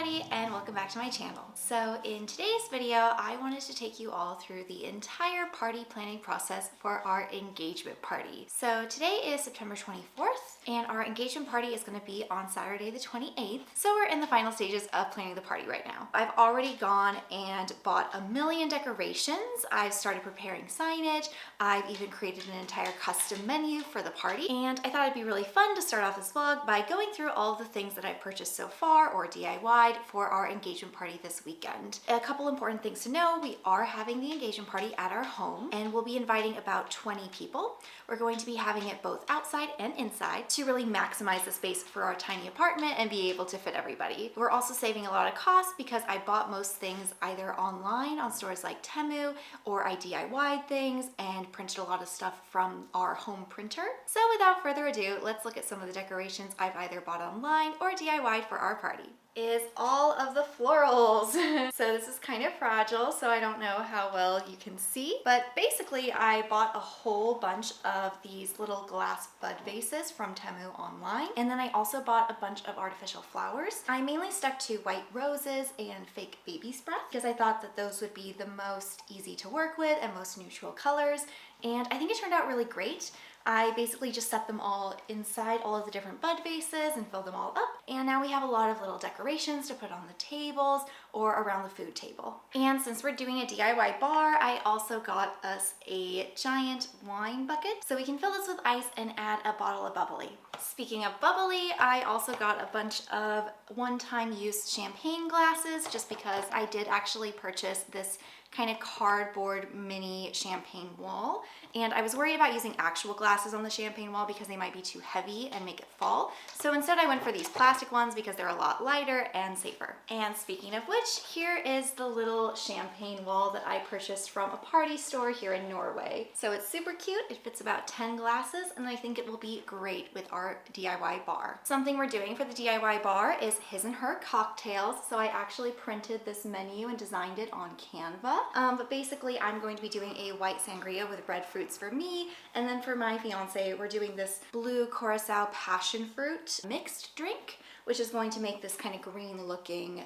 everybody and welcome back to my channel. So in today's video, I wanted to take you all through the entire party planning process for our engagement party. So today is September 24th and our engagement party is going to be on Saturday the 28th. So we're in the final stages of planning the party right now. I've already gone and bought a million decorations. I've started preparing signage. I've even created an entire custom menu for the party. And I thought it'd be really fun to start off this vlog by going through all the things that I've purchased so far or DIY'd for our engagement party this weekend. A couple important things to know: we are having the engagement party at our home and we'll be inviting about 20 people. We're going to be having it both outside and inside to really maximize the space for our tiny apartment and be able to fit everybody. We're also saving a lot of costs because I bought most things either online on stores like Temu, or I DIY'd things and printed a lot of stuff from our home printer. So without further ado, let's look at some of the decorations I've either bought online or DIY'd for our party. Is all of the florals. So this is kind of fragile, so I don't know how well you can see, but basically I bought a whole bunch of these little glass bud vases from Temu online, and then I also bought a bunch of artificial flowers. I mainly stuck to white roses and fake baby's breath because I thought that those would be the most easy to work with and most neutral colors, and I think it turned out really great. I basically just set them all inside all of the different bud vases and filled them all up. And now we have a lot of little decorations to put on the tables or around the food table. And since we're doing a DIY bar, I also got us a giant wine bucket so we can fill this with ice and add a bottle of bubbly. Speaking of bubbly, I also got a bunch of one-time use champagne glasses just because I did actually purchase this kind of cardboard mini champagne wall, and I was worried about using actual glasses on the champagne wall because they might be too heavy and make it fall. So instead I went for these plastic ones because they're a lot lighter and safer. And speaking of which, here is the little champagne wall that I purchased from a party store here in Norway. So it's super cute. It fits about 10 glasses and I think it will be great with our DIY bar. Something we're doing for the DIY bar is his and her cocktails. So I actually printed this menu and designed it on Canva. But basically I'm going to be doing a white sangria with red fruits for me, and then for my fiance we're doing this blue curacao passion fruit mixed drink, which is going to make this kind of green looking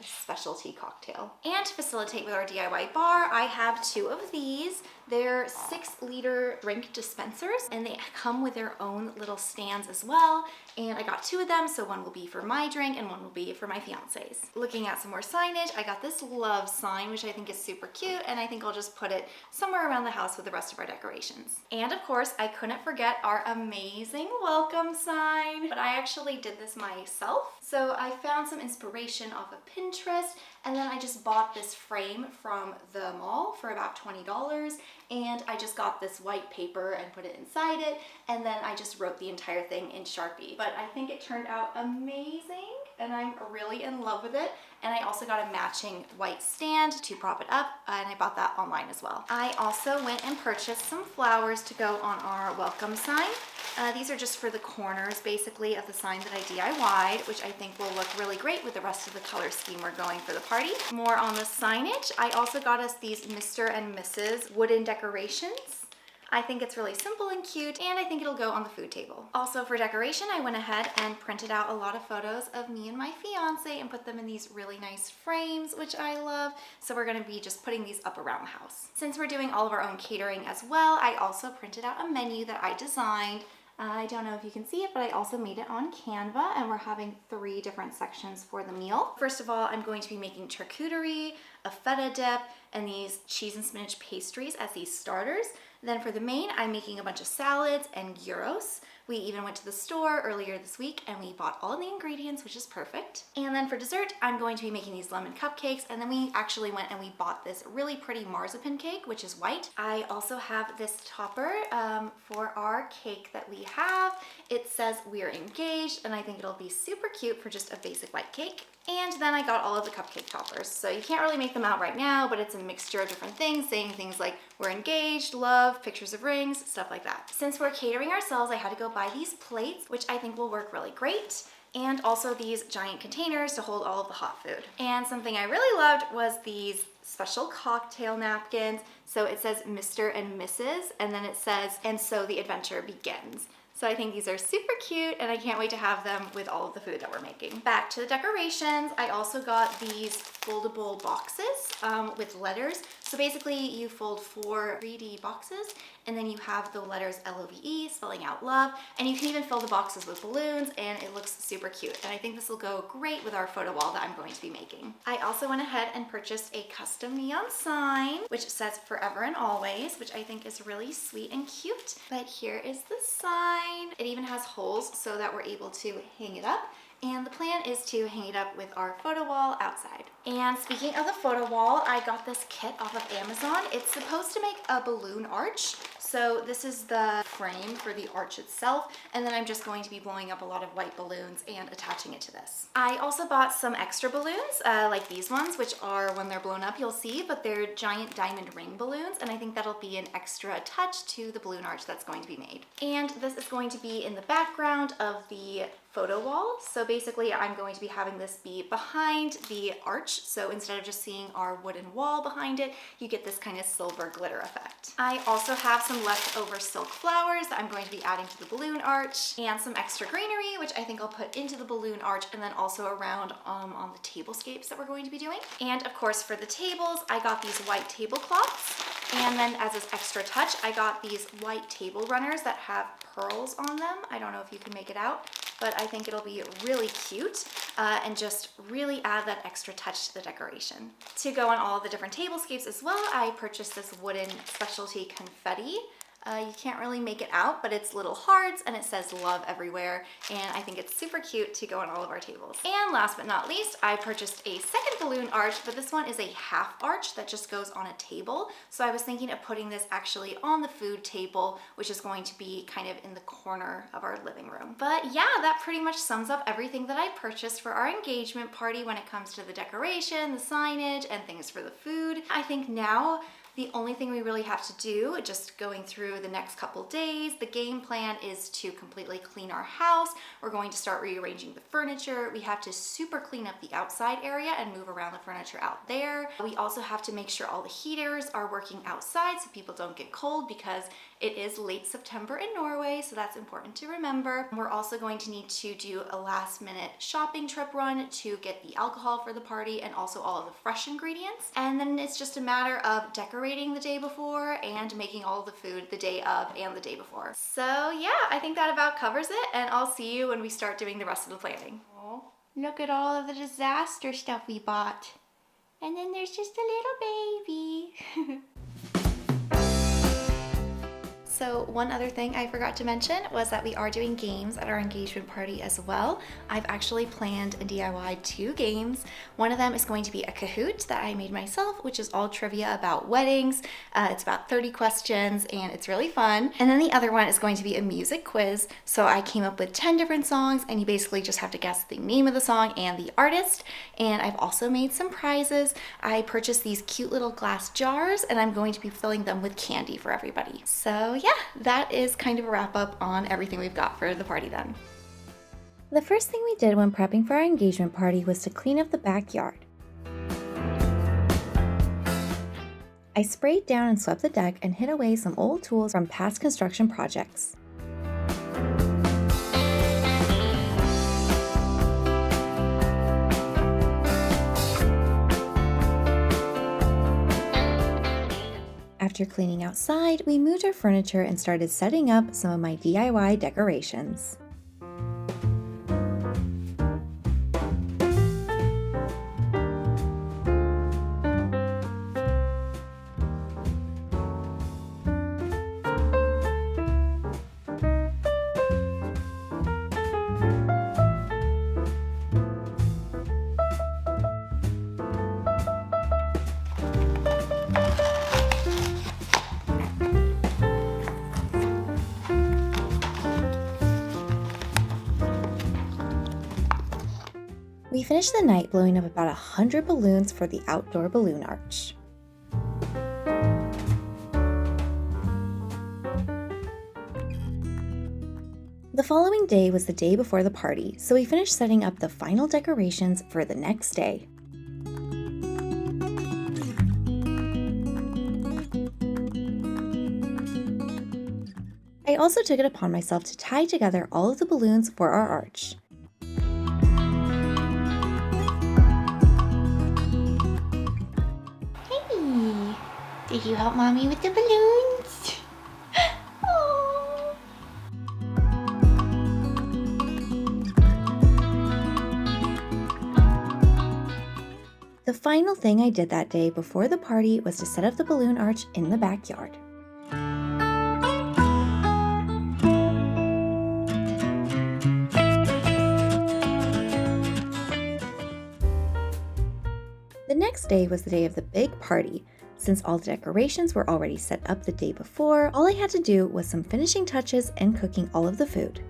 specialty cocktail. And to facilitate with our DIY bar, I have two of these. They're 6-liter drink dispensers and they come with their own little stands as well. And I got two of them, so one will be for my drink and one will be for my fiance's. Looking at some more signage, I got this love sign, which I think is super cute, and I think I'll just put it somewhere around the house with the rest of our decorations. And of course, I couldn't forget our amazing welcome sign, but I actually did this myself. So I found some inspiration off of Pinterest, and then I just bought this frame from the mall for about $20, and I just got this white paper and put it inside it, and then I just wrote the entire thing in Sharpie. But I think it turned out amazing and I'm really in love with it. And I also got a matching white stand to prop it up, and I bought that online as well. I also went and purchased some flowers to go on our welcome sign. These are just for the corners basically of the sign that I DIY'd, which I think will look really great with the rest of the color scheme we're going for the party. More on the signage, I also got us these Mr. and Mrs. wooden decorations. I think it's really simple and cute, and I think it'll go on the food table. Also for decoration, I went ahead and printed out a lot of photos of me and my fiance and put them in these really nice frames, which I love. So we're gonna be just putting these up around the house. Since we're doing all of our own catering as well, I also printed out a menu that I designed. I don't know if you can see it, but I also made it on Canva, and we're having 3 different sections for the meal. First of all, I'm going to be making charcuterie, a feta dip, and these cheese and spinach pastries as these starters. Then for the main, I'm making a bunch of salads and gyros. We even went to the store earlier this week and we bought all the ingredients, which is perfect. And then for dessert, I'm going to be making these lemon cupcakes, and then we actually went and we bought this really pretty marzipan cake, which is white. I also have this topper for our cake that we have. It says we're engaged, and I think it'll be super cute for just a basic white cake. And then I got all of the cupcake toppers. So you can't really make them out right now, but it's a mixture of different things, saying things like we're engaged, love, pictures of rings, stuff like that. Since we're catering ourselves, I had to go buy these plates, which I think will work really great. And also these giant containers to hold all of the hot food. And something I really loved was these special cocktail napkins. So it says Mr. and Mrs. and then it says, and so the adventure begins. So I think these are super cute and I can't wait to have them with all of the food that we're making. Back to the decorations, I also got these foldable boxes with letters. So basically you fold 4 3D boxes and then you have the letters LOVE spelling out love, and you can even fill the boxes with balloons and it looks super cute. And I think this will go great with our photo wall that I'm going to be making. I also went ahead and purchased a custom neon sign which says forever and always, which I think is really sweet and cute. But here is the sign. It even has holes so that we're able to hang it up. And the plan is to hang it up with our photo wall outside. And speaking of the photo wall, I got this kit off of Amazon. It's supposed to make a balloon arch. So this is the frame for the arch itself, and then I'm just going to be blowing up a lot of white balloons and attaching it to this. I also bought some extra balloons, like these ones, which are, when they're blown up, you'll see, but they're giant diamond ring balloons, and I think that'll be an extra touch to the balloon arch that's going to be made. And this is going to be in the background of the photo wall. So basically I'm going to be having this be behind the arch. So instead of just seeing our wooden wall behind it, you get this kind of silver glitter effect. I also have some leftover silk flowers that I'm going to be adding to the balloon arch, and some extra greenery, which I think I'll put into the balloon arch and then also around on the tablescapes that we're going to be doing. And of course for the tables, I got these white tablecloths. And then as an extra touch, I got these white table runners that have pearls on them. I don't know if you can make it out, but I think it'll be really cute and just really add that extra touch to the decoration. To go on all the different tablescapes as well, I purchased this wooden specialty confetti. You can't really make it out, but it's little hearts and it says love everywhere, and I think it's super cute to go on all of our tables. And last but not least, I purchased a second balloon arch, but this one is a half arch that just goes on a table. So I was thinking of putting this actually on the food table, which is going to be kind of in the corner of our living room. But yeah, that pretty much sums up everything that I purchased for our engagement party when it comes to the decoration, the signage, and things for the food. I think now the only thing we really have to do, just going through the next couple days, the game plan is to completely clean our house. We're going to start rearranging the furniture. We have to super clean up the outside area and move around the furniture out there. We also have to make sure all the heaters are working outside so people don't get cold, because it is late September in Norway, so that's important to remember. We're also going to need to do a last minute shopping trip run to get the alcohol for the party and also all of the fresh ingredients. And then it's just a matter of decorating the day before and making all of the food the day of and the day before. So yeah, I think that about covers it, and I'll see you when we start doing the rest of the planning. Oh, look at all of the disaster stuff we bought. And then there's just a little baby. So one other thing I forgot to mention was that we are doing games at our engagement party as well. I've actually planned and DIY'd 2 games. One of them is going to be a Kahoot that I made myself, which is all trivia about weddings. It's about 30 questions and it's really fun. And then the other one is going to be a music quiz. So I came up with 10 different songs, and you basically just have to guess the name of the song and the artist. And I've also made some prizes. I purchased these cute little glass jars, and I'm going to be filling them with candy for everybody. So yeah, that is kind of a wrap up on everything we've got for the party then. The first thing we did when prepping for our engagement party was to clean up the backyard. I sprayed down and swept the deck and hid away some old tools from past construction projects. After cleaning outside, we moved our furniture and started setting up some of my DIY decorations. We finished the night blowing up about 100 balloons for the outdoor balloon arch. The following day was the day before the party, so we finished setting up the final decorations for the next day. I I also took it upon myself to tie together all of the balloons for our arch. Hey! Did you help Mommy with the balloons? Oh. The final thing I did that day before the party was to set up the balloon arch in the backyard. The next day was the day of the big party. Since all the decorations were already set up the day before, all I had to do was some finishing touches and cooking all of the food.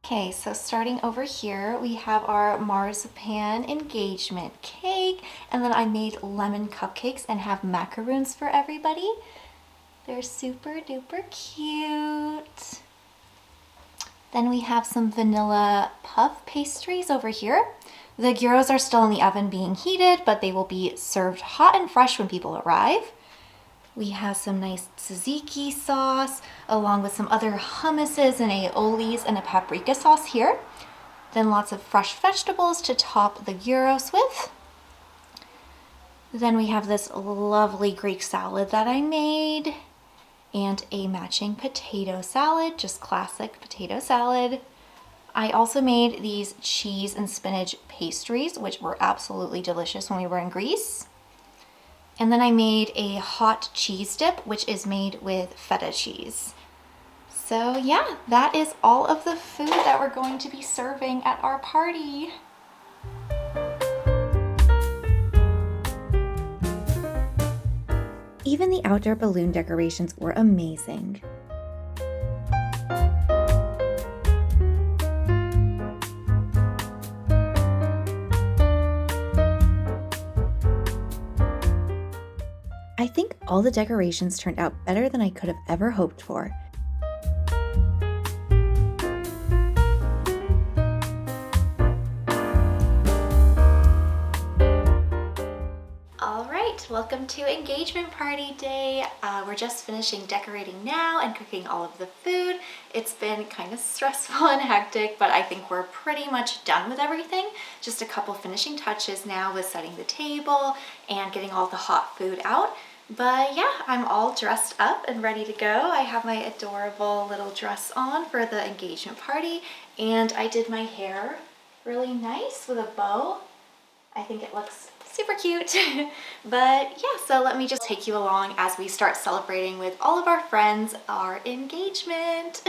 Okay, so starting over here, we have our marzipan engagement cake, and then I made lemon cupcakes and have macaroons for everybody. They're super duper cute. Then we have some vanilla puff pastries over here. The gyros are still in the oven being heated, but they will be served hot and fresh when people arrive. We have some nice tzatziki sauce, along with some other hummuses and aiolis and a paprika sauce here. Then lots of fresh vegetables to top the gyros with. Then we have this lovely Greek salad that I made, and a matching potato salad, just classic potato salad. I also made these cheese and spinach pastries, which were absolutely delicious when we were in Greece. And then I made a hot cheese dip, which is made with feta cheese. So yeah, that is all of the food that we're going to be serving at our party. Even the outdoor balloon decorations were amazing. I think all the decorations turned out better than I could have ever hoped for. Alright, welcome to engagement party day. We're just finishing decorating now and cooking all of the food. It's been kind of stressful and hectic, but I think we're pretty much done with everything. Just a couple finishing touches now with setting the table and getting all the hot food out. But yeah, I'm all dressed up and ready to go. I have my adorable little dress on for the engagement party, and I did my hair really nice with a bow. I think it looks super cute. But yeah, so let me just take you along as we start celebrating with all of our friends our engagement.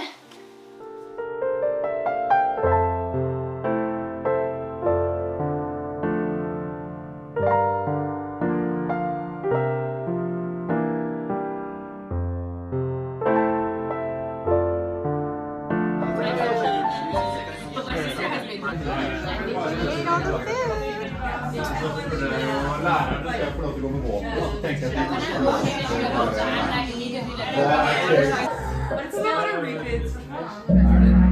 But it's not a repeat.